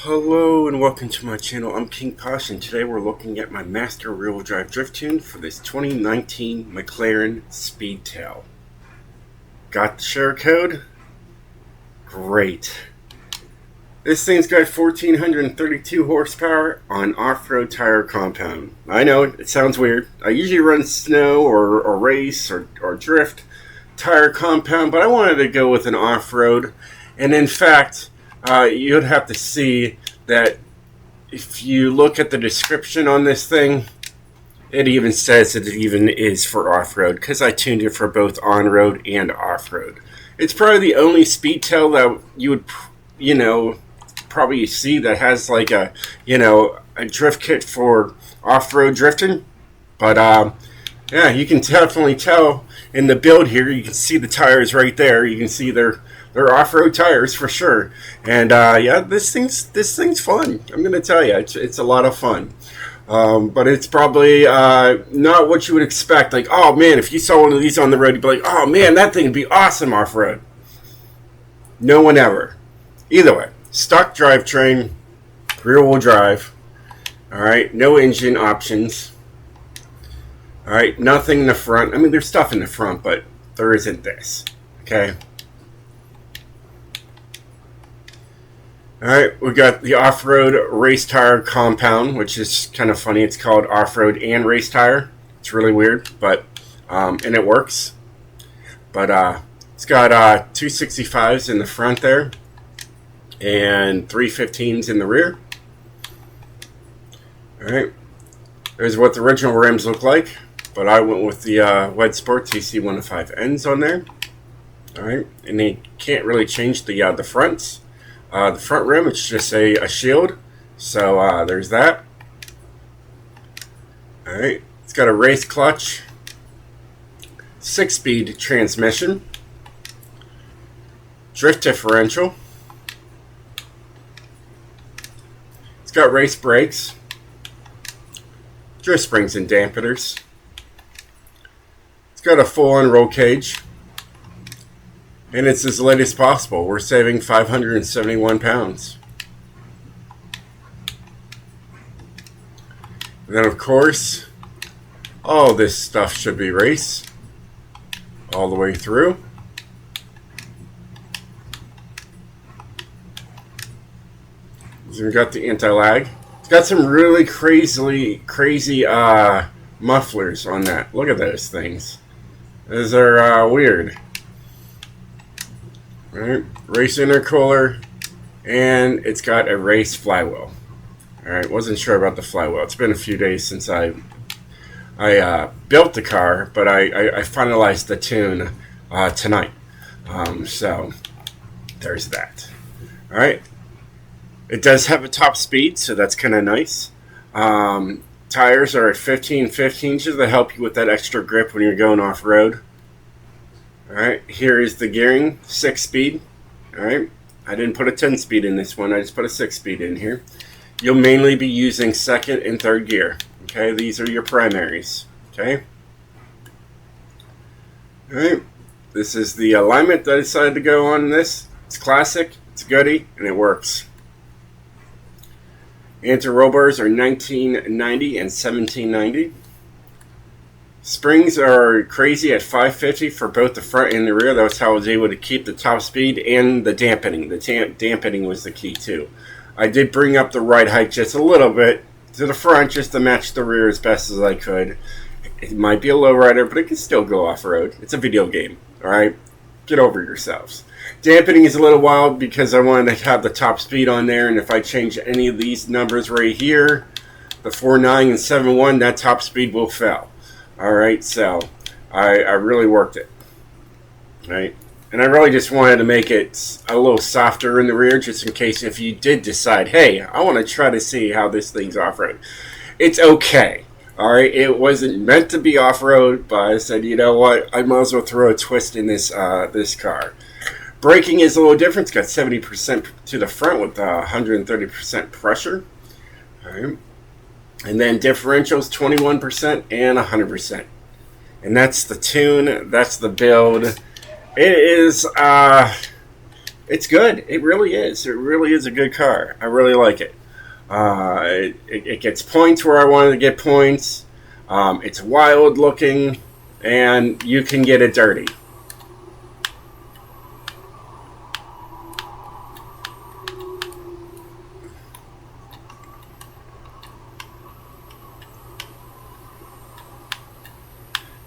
Hello and welcome to my channel. I'm King POSH and today we're looking at my master rear-wheel drive drift tune for this 2019 Mclaren Speedtail. Got the share code? Great. This thing's got 1,432 horsepower on off-road tire compound. I know, it sounds weird. I usually run snow or race or drift tire compound, but I wanted to go with an off-road. And in fact, you'd have to see that if you look at the description on this thing, it even says that it even is for off-road because I tuned it for both on-road and off-road. It's probably the only Speedtail that you would, probably see that has like a drift kit for off-road drifting. But yeah, you can definitely tell in the build here. You can see the tires right there. You can see they're off-road tires for sure. And yeah, this thing's fun. I'm gonna tell you, it's a lot of fun. But it's probably not what you would expect. Like, oh man, if you saw one of these on the road, you'd be like, oh man, that thing would be awesome off-road. No one ever. Either way, stock drivetrain, rear-wheel drive. All right, no engine options. All right, nothing in the front. I mean, there's stuff in the front, but there isn't this. Okay. All right, we got the off-road race tire compound, which is kind of funny. It's called off-road and race tire. It's really weird, but and it works. But it's got 265s in the front there and 315s in the rear. All right, there's what the original rims look like, but I went with the Wed Sport TC105Ns on there. All right, and they can't really change the fronts. The front rim, it's just a shield, so there's that. Alright, it's got a race clutch, 6-speed transmission, drift differential, it's got race brakes, drift springs and dampeners, it's got a full-on roll cage. And it's as light as possible. We're saving 571 pounds. And then, of course, all this stuff should be race all the way through. So we've got the anti-lag. It's got some really crazy mufflers on that. Look at those things. Those are weird. Alright, race intercooler, and it's got a race flywheel. Alright, wasn't sure about the flywheel. It's been a few days since I built the car, but I finalized the tune tonight. So, there's that. Alright, it does have a top speed, so that's kind of nice. Tires are at 15/15 to help you with that extra grip when you're going off-road. Alright, here is the gearing, 6-speed. Alright, I didn't put a 10-speed in this one, I just put a 6-speed in here. You'll mainly be using 2nd and 3rd gear. Okay, these are your primaries. Okay. Alright, this is the alignment that I decided to go on this. It's classic, it's goody, and it works. Anti-roll bars are 1990 and 1790. Springs are crazy at 550 for both the front and the rear. That's how I was able to keep the top speed and the dampening. The dampening was the key too. I did bring up the ride height just a little bit to the front just to match the rear as best as I could. It might be a low rider, but it can still go off-road. It's a video game, alright? Get over yourselves. Dampening is a little wild because I wanted to have the top speed on there, and if I change any of these numbers right here, the 4.9 and 7.1, that top speed will fail. Alright, so I really worked it. Right? And I really just wanted to make it a little softer in the rear, just in case if you did decide, hey, I want to try to see how this thing's off-road. It's okay. Alright, it wasn't meant to be off-road, but I said, you know what, I might as well throw a twist in this this car. Braking is a little different. It's got 70% to the front with 130% pressure. Alright. And then differentials 21% and 100%. And that's the tune, that's the build. It is It's good. It really is. It really is a good car. I really like it. It gets points where I wanted to get points. It's wild looking, and you can get it dirty.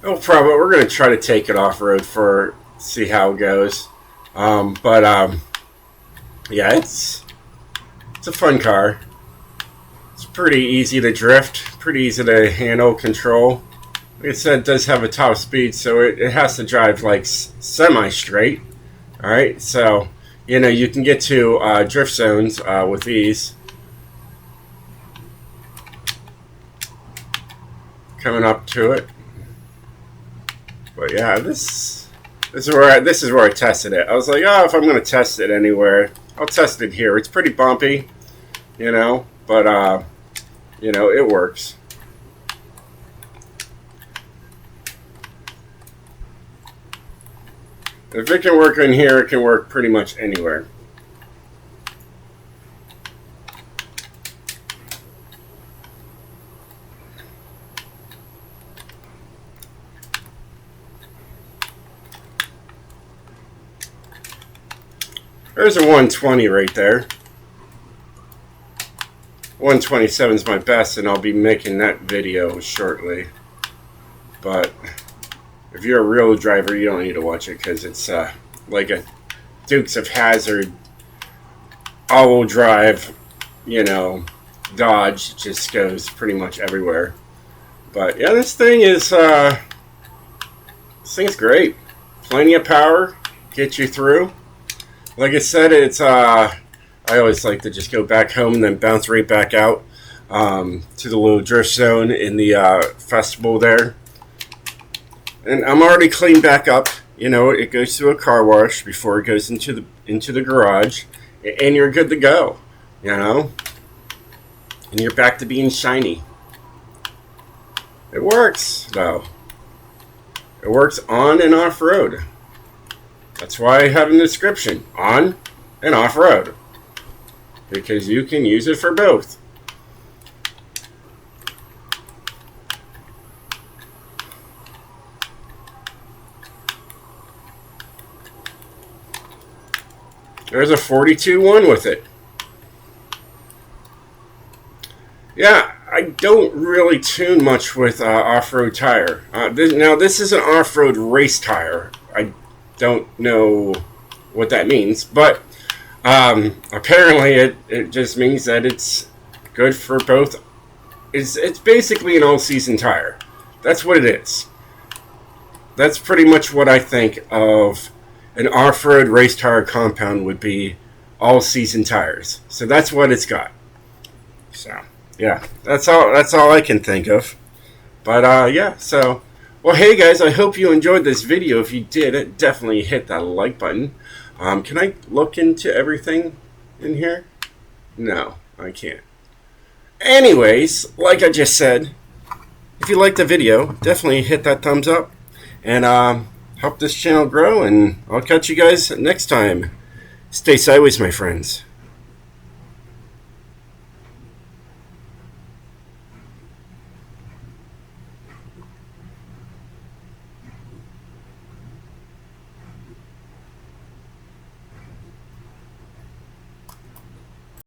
No problem. We're going to try to take it off road for see how it goes. Yeah, it's a fun car. It's pretty easy to drift, pretty easy to handle, control. Like I said, it does have a top speed, so it has to drive like semi-straight. All right, so you can get to drift zones with these. Coming up to it. But yeah, this is where I tested it. I was like, oh, if I'm going to test it anywhere, I'll test it here. It's pretty bumpy, but it works. If it can work in here, it can work pretty much anywhere. There's a 120 right there. 127 is my best, and I'll be making that video shortly. But if you're a real driver, you don't need to watch it because it's like a Dukes of Hazzard all-wheel drive, Dodge. Just goes pretty much everywhere. But yeah, this thing's great. Plenty of power, get you through. Like I said, it's I always like to just go back home and then bounce right back out to the little drift zone in the festival there. And I'm already cleaned back up. It goes through a car wash before it goes into the garage, and you're good to go. And you're back to being shiny. It works though. It works on and off road. That's why I have a description, on and off road, because you can use it for both. There's a 42-1 with it. Yeah, I don't really tune much with off-road tire. This is an off-road race tire. I don't know what that means, but apparently it just means that it's good for both. It's basically an all-season tire. That's what it is. That's pretty much what I think of an off-road race tire compound would be, all-season tires. So that's what it's got. So yeah, that's all I can think of. But yeah, so well, hey guys, I hope you enjoyed this video. If you did, definitely hit that like button. Can I look into everything in here? No, I can't. Anyways, like I just said, if you liked the video, definitely hit that thumbs up and help this channel grow, and I'll catch you guys next time. Stay sideways, my friends.